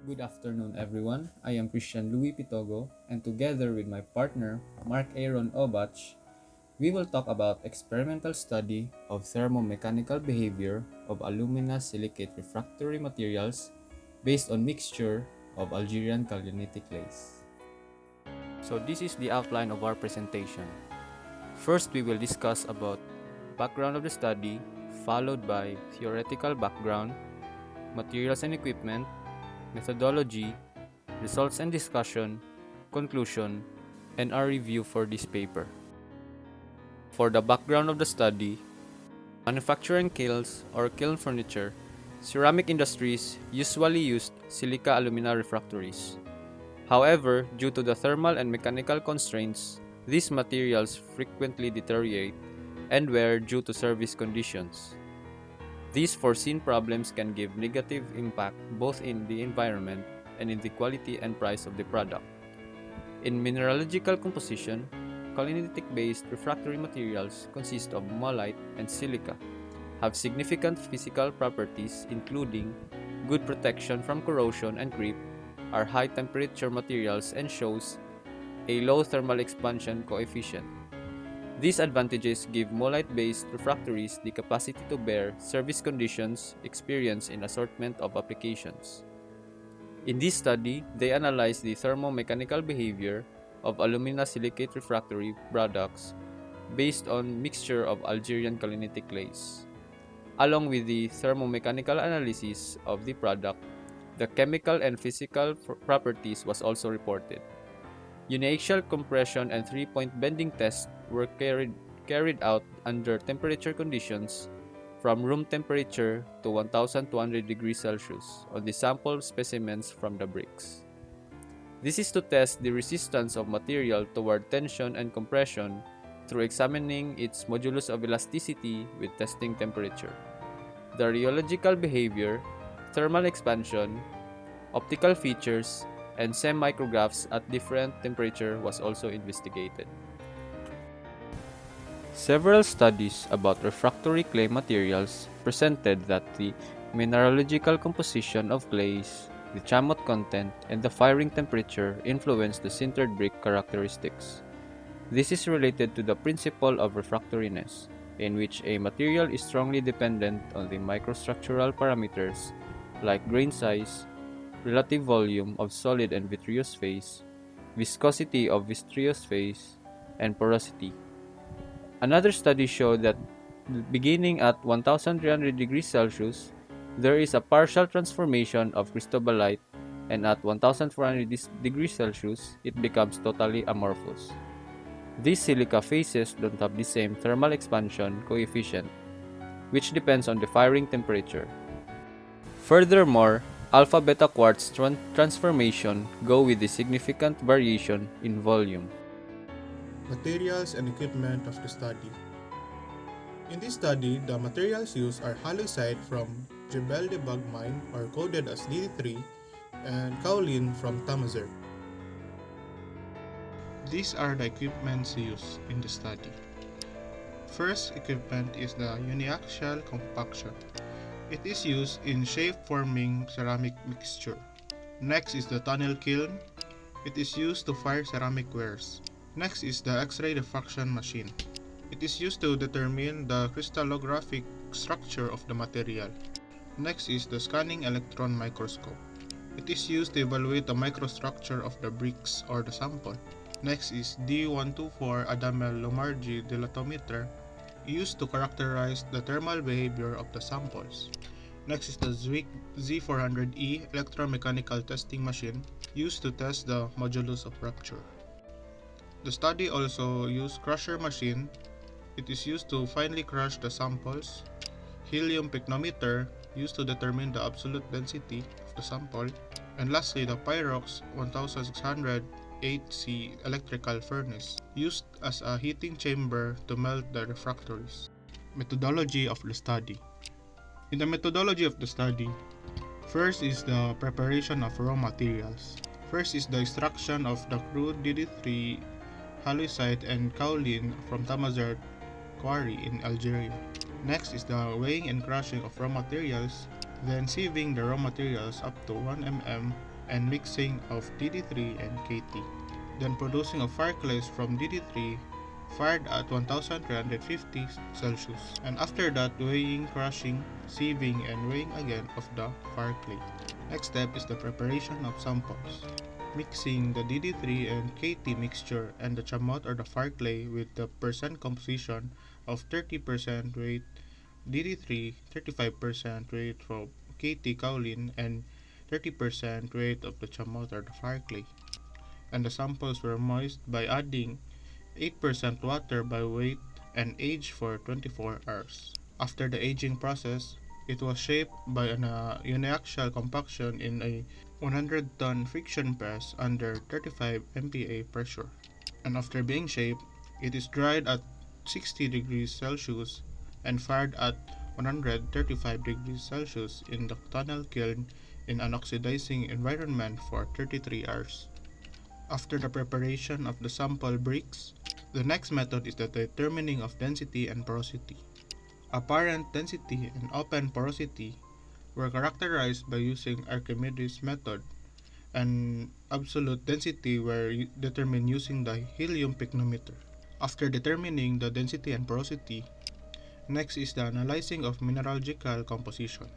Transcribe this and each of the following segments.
Good afternoon, everyone. I am Christian Louis Pitogo, and together with my partner, Mark Aaron Obach, we will talk about experimental study of thermomechanical behavior of alumina-silicate refractory materials based on mixture of Algerian Kaolinitic clays. So this is the outline of our presentation. First, we will discuss about background of the study, followed by theoretical background, materials and equipment, methodology, results and discussion, conclusion, and our review for this paper. For the background of the study, manufacturing kilns or kiln furniture, ceramic industries usually used silica alumina refractories. However, due to the thermal and mechanical constraints, these materials frequently deteriorate and wear due to service conditions. These foreseen problems can give negative impact both in the environment and in the quality and price of the product. In mineralogical composition, kaolinitic-based refractory materials consist of molite and silica, have significant physical properties including good protection from corrosion and creep, are high-temperature materials and shows a low thermal expansion coefficient. These advantages give molite-based refractories the capacity to bear service conditions experienced in assortment of applications. In this study, they analyzed the thermomechanical behavior of alumina-silicate refractory products based on mixture of Algerian Kaolinitic clays. Along with the thermomechanical analysis of the product, the chemical and physical properties was also reported. Uniaxial compression and three-point bending tests were carried out under temperature conditions from room temperature to 1200 degrees Celsius on the sample specimens from the bricks. This is to test the resistance of material toward tension and compression through examining its modulus of elasticity with testing temperature. The rheological behavior, thermal expansion, optical features, and SEM micrographs at different temperature was also investigated. Several studies about refractory clay materials presented that the mineralogical composition of clays, the chamot content, and the firing temperature influence the sintered brick characteristics. This is related to the principle of refractoriness, in which a material is strongly dependent on the microstructural parameters like grain size, relative volume of solid and vitreous phase, viscosity of vitreous phase, and porosity. Another study showed that beginning at 1300 degrees Celsius, there is a partial transformation of cristobalite, and at 1400 degrees Celsius, it becomes totally amorphous. These silica phases don't have the same thermal expansion coefficient, which depends on the firing temperature. Furthermore, alpha-beta quartz transformation go with the significant variation in volume. Materials and equipment of the study. In this study, the materials used are halloysite from Jebel de Bag mine, or coded as DD3, and kaolin from Tamazer. These are the equipments used in the study. First equipment is the uniaxial compaction. It is used in shape-forming ceramic mixture. Next is the tunnel kiln. It is used to fire ceramic wares. Next is the X-ray diffraction machine. It is used to determine the crystallographic structure of the material. Next is the scanning electron microscope. It is used to evaluate the microstructure of the bricks or the sample. Next is D124 Adamel-Lomargy dilatometer, used to characterize the thermal behavior of the samples. Next is the Zwick Z400E electromechanical testing machine, used to test the modulus of rupture. The study also used crusher machine. It is used to finely crush the samples. Helium pycnometer, used to determine the absolute density of the sample. And lastly, the Pyrox 1600 8C electrical furnace, used as a heating chamber to melt the refractories. Methodology of the study. In the methodology of the study, first is the preparation of raw materials. First is the extraction of the crude DD3, halloysite, and kaolin from Tamazer quarry in Algeria. Next is the weighing and crushing of raw materials, then sieving the raw materials up to 1 mm and mixing of DD3 and KT, then producing a fire glaze from DD3 fired at 1350 Celsius, and after that weighing, crushing, sieving, and weighing again of the fire clay. Next step is the preparation of samples. Mixing the DD3 and KT mixture and the chamot or the fire clay with the percent composition of 30% weight DD3, 35% weight from KT kaolin, and 30% weight of the chamot or the fire clay. And the samples were moist by adding 8% water by weight and aged for 24 hours. After the aging process, it was shaped by an uniaxial compaction in a 100-ton friction press under 35 MPa pressure. And after being shaped, it is dried at 60 degrees Celsius and fired at 135 degrees Celsius in the tunnel kiln in an oxidizing environment for 33 hours. After the preparation of the sample bricks, the next method is the determining of density and porosity. Apparent density and open porosity were characterized by using Archimedes' method, and absolute density were determined using the helium pycnometer. After determining the density and porosity, next is the analyzing of mineralogical composition.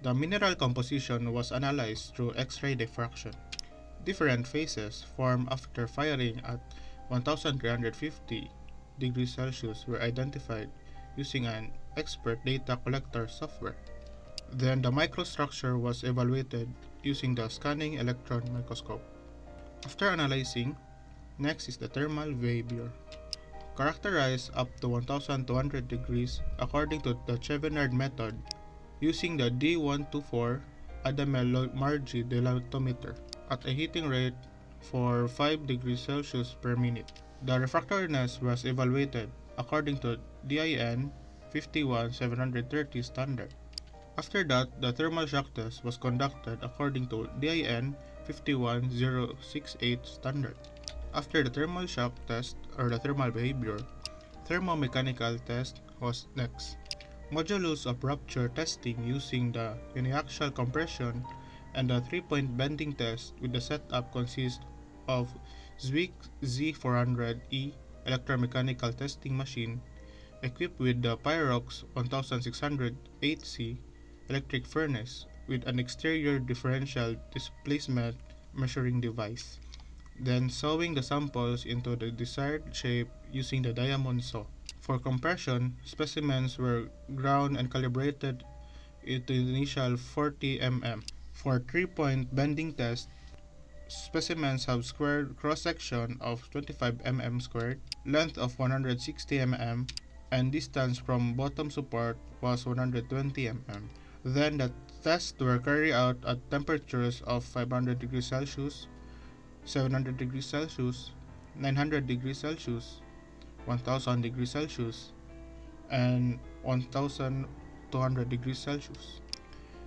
The mineral composition was analyzed through X-ray diffraction. Different phases formed after firing at 1350 degrees Celsius were identified using an expert data collector software. Then the microstructure was evaluated using the scanning electron microscope. After analyzing, next is the thermal behavior. Characterized up to 1200 degrees according to the Chevenard method using the D124 Adamel-Margy dilatometer at a heating rate for 5 degrees Celsius per minute. The refractoriness was evaluated according to DIN 51730 standard. After that, the thermal shock test was conducted according to DIN 51068 standard. After the thermal shock test or the thermal behavior, thermo-mechanical test was next. Modulus of rupture testing using the uniaxial compression and the 3-point bending test with the setup consists of Zwick Z400E electromechanical testing machine equipped with the Pyrox 1608C electric furnace with an exterior differential displacement measuring device, then sewing the samples into the desired shape using the diamond saw. For compression, specimens were ground and calibrated into the initial 40 mm. For 3-point bending test, specimens have squared cross-section of 25 mm squared, length of 160 mm, and distance from bottom support was 120 mm. Then the tests were carried out at temperatures of 500 degrees Celsius, 700 degrees Celsius, 900 degrees Celsius, 1000 degrees Celsius, and 1200 degrees Celsius.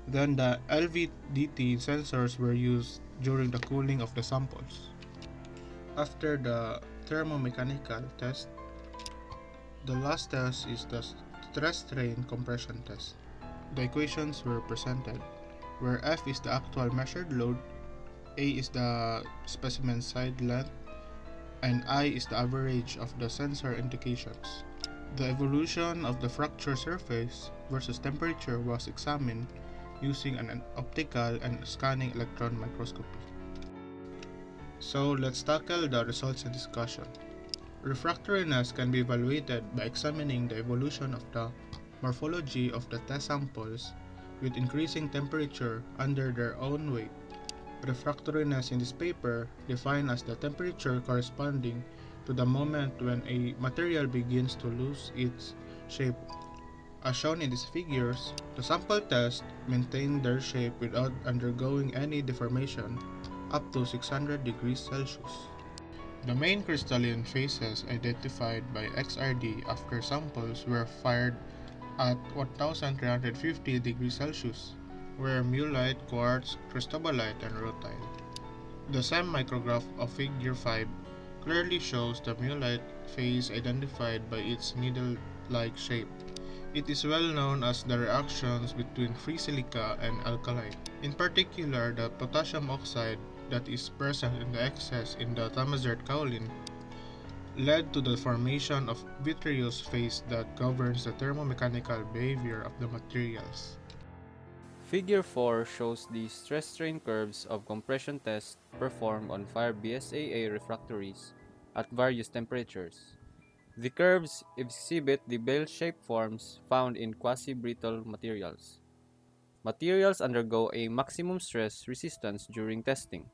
Then the LVDT sensors were used during the cooling of the samples. After the thermomechanical test, the last test is the stress strain compression test. The equations were presented, where F is the actual measured load, A is the specimen side length, and I is the average of the sensor indications. The evolution of the fracture surface versus temperature was examined using an optical and scanning electron microscopy. So let's tackle the results and discussion. Refractoriness can be evaluated by examining the evolution of the morphology of the test samples with increasing temperature under their own weight. Refractoriness in this paper defined as the temperature corresponding to the moment when a material begins to lose its shape. As shown in these figures, the sample test maintained their shape without undergoing any deformation up to 600 degrees Celsius. The main crystalline phases identified by XRD after samples were fired at 1350 degrees Celsius were mullite, quartz, cristobalite, and rutile. The SEM micrograph of Figure 5 clearly shows the mullite phase identified by its needle-like shape. It is well known as the reactions between free silica and alkali. In particular, the potassium oxide that is present in the excess in the tamazert kaolin led to the formation of vitreous phase that governs the thermomechanical behavior of the materials. Figure 4 shows the stress-strain curves of compression tests performed on fire BSAA refractories at various temperatures. The curves exhibit the bell-shaped forms found in quasi-brittle materials. Materials undergo a maximum stress resistance during testing,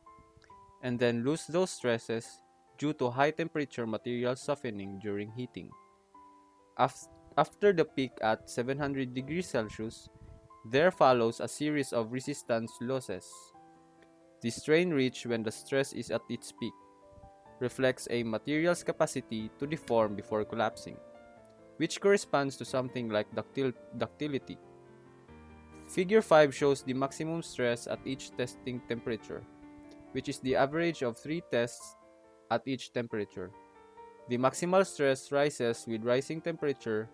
and then lose those stresses due to high-temperature material softening during heating. After the peak at 700 degrees Celsius, there follows a series of resistance losses. The strain reached when the stress is at its peak reflects a material's capacity to deform before collapsing, which corresponds to something like ductility. Figure 5 shows the maximum stress at each testing temperature, which is the average of 3 tests at each temperature. The maximal stress rises with rising temperature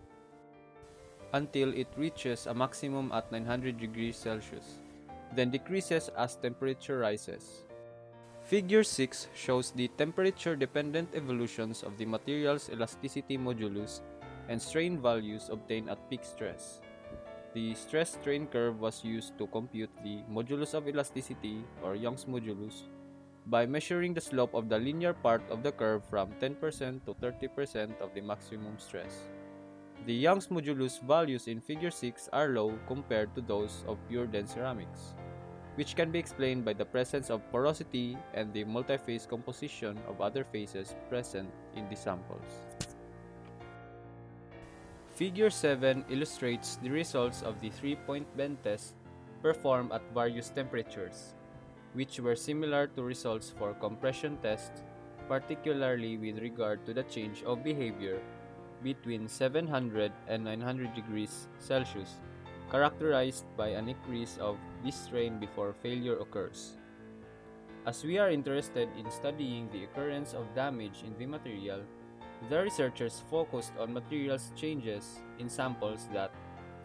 until it reaches a maximum at 900 degrees Celsius, then decreases as temperature rises. Figure 6 shows the temperature-dependent evolutions of the material's elasticity modulus and strain values obtained at peak stress. The stress-strain curve was used to compute the modulus of elasticity, or Young's modulus, by measuring the slope of the linear part of the curve from 10% to 30% of the maximum stress. The Young's modulus values in Figure 6 are low compared to those of pure dense ceramics, which can be explained by the presence of porosity and the multi-phase composition of other phases present in the samples. Figure 7 illustrates the results of the 3-point bend test performed at various temperatures, which were similar to results for compression tests, particularly with regard to the change of behavior between 700 and 900 degrees Celsius, characterized by an increase of this strain before failure occurs. As we are interested in studying the occurrence of damage in the material, the researchers focused on materials changes in samples that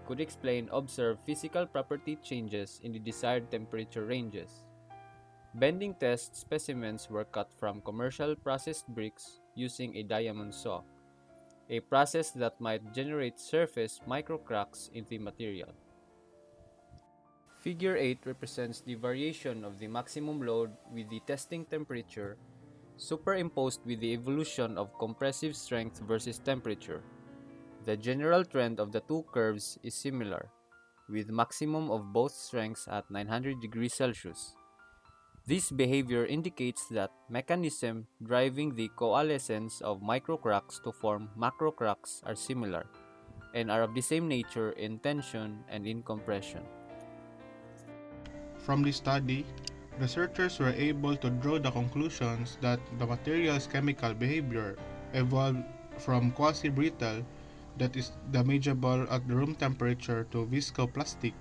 could explain observed physical property changes in the desired temperature ranges. Bending test specimens were cut from commercial processed bricks using a diamond saw, a process that might generate surface microcracks in the material. Figure 8 represents the variation of the maximum load with the testing temperature superimposed with the evolution of compressive strength versus temperature. The general trend of the two curves is similar, with maximum of both strengths at 900 degrees Celsius. This behavior indicates that mechanism driving the coalescence of microcracks to form macrocracks are similar, and are of the same nature in tension and in compression. From this study, researchers were able to draw the conclusions that the material's chemical behavior evolved from quasi-brittle, that is damageable at room temperature, to viscoplastic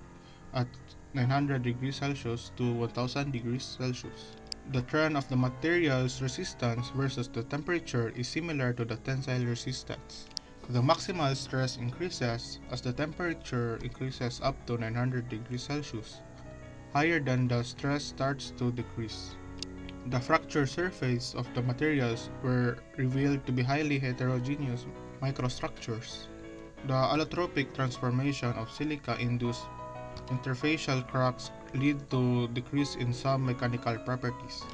at 900 degrees Celsius to 1000 degrees Celsius. The trend of the material's resistance versus the temperature is similar to the tensile resistance. The maximal stress increases as the temperature increases up to 900 degrees Celsius. Higher than the stress starts to decrease. The fracture surface of the materials were revealed to be highly heterogeneous microstructures. The allotropic transformation of silica-induced interfacial cracks lead to decrease in some mechanical properties.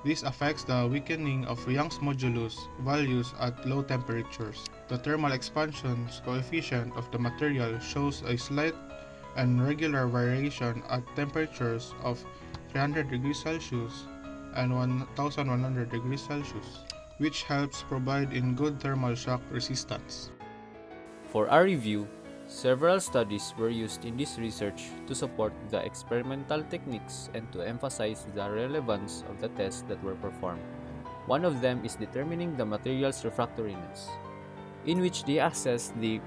This affects the weakening of Young's modulus values at low temperatures. The thermal expansion coefficient of the material shows a slight and regular variation at temperatures of 300 degrees Celsius and 1100 degrees Celsius, which helps provide in good thermal shock resistance. For our review, several studies were used in this research to support the experimental techniques and to emphasize the relevance of the tests that were performed. One of them is determining the material's refractoriness, in which they assess the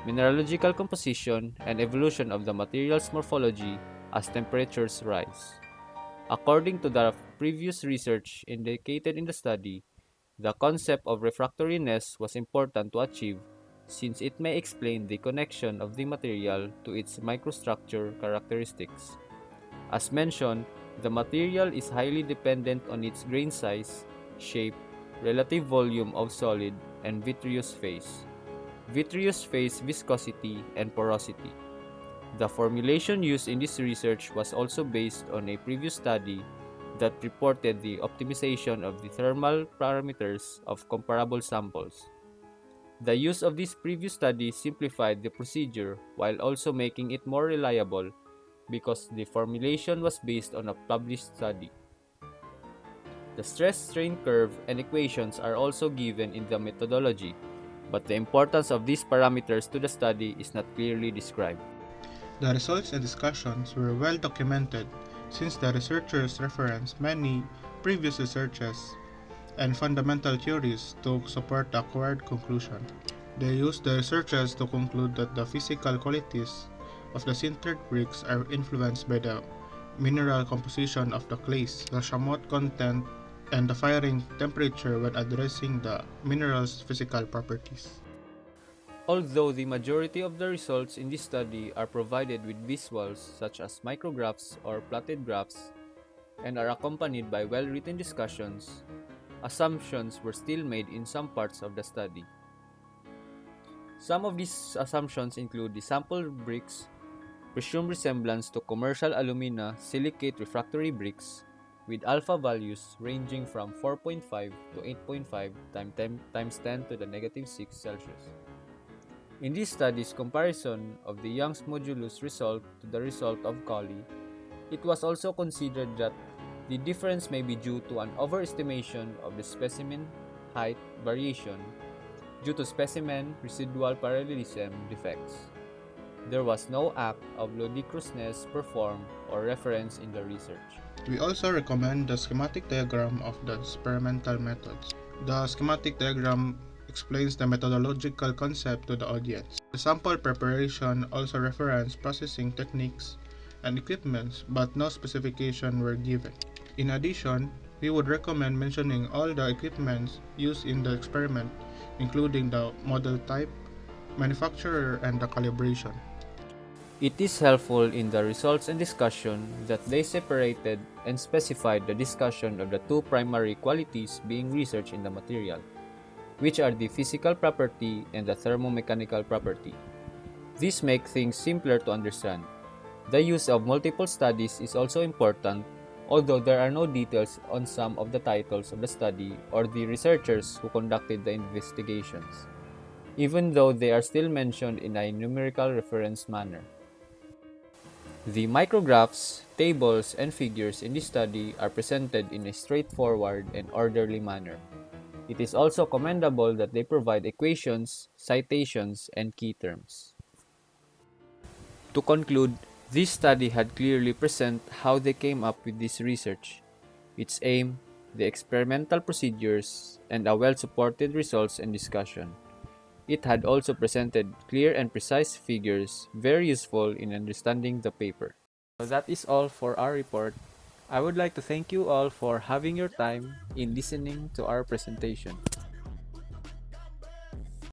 mineralogical composition and evolution of the material's morphology as temperatures rise. According to the previous research indicated in the study, the concept of refractoriness was important to achieve since it may explain the connection of the material to its microstructure characteristics. As mentioned, the material is highly dependent on its grain size, shape, relative volume of solid, and vitreous phase. Vitreous phase viscosity and porosity. The formulation used in this research was also based on a previous study that reported the optimization of the thermal parameters of comparable samples. The use of this previous study simplified the procedure while also making it more reliable because the formulation was based on a published study. The stress-strain curve and equations are also given in the methodology, but the importance of these parameters to the study is not clearly described. The results and discussions were well documented since the researchers referenced many previous researches and fundamental theories to support the acquired conclusion. They used the researchers to conclude that the physical qualities of the sintered bricks are influenced by the mineral composition of the clays, the chamois content, and the firing temperature when addressing the mineral's physical properties. Although the majority of the results in this study are provided with visuals such as micrographs or plotted graphs and are accompanied by well-written discussions, assumptions were still made in some parts of the study. Some of these assumptions include the sample bricks presumed resemblance to commercial alumina-silicate refractory bricks with alpha values ranging from 4.5 to 8.5 times 10 to the negative 6 Celsius. In these studies comparison of the Young's modulus result to the result of Cauley, it was also considered that the difference may be due to an overestimation of the specimen height variation due to specimen residual parallelism defects. There was no act of ludicrousness performed or reference in the research. We also recommend the schematic diagram of the experimental methods. The schematic diagram explains the methodological concept to the audience. The sample preparation also referenced processing techniques and equipments, but no specification were given. In addition, we would recommend mentioning all the equipments used in the experiment, including the model type, manufacturer, and the calibration. It is helpful in the results and discussion that they separated and specified the discussion of the two primary qualities being researched in the material, which are the physical property and the thermo-mechanical property. This makes things simpler to understand. The use of multiple studies is also important, although there are no details on some of the titles of the study or the researchers who conducted the investigations, even though they are still mentioned in a numerical reference manner. The micrographs, tables, and figures in this study are presented in a straightforward and orderly manner. It is also commendable that they provide equations, citations, and key terms. To conclude, this study had clearly present how they came up with this research, its aim, the experimental procedures, and a well-supported results and discussion. It had also presented clear and precise figures, very useful in understanding the paper. So that is all for our report. I would like to thank you all for having your time in listening to our presentation.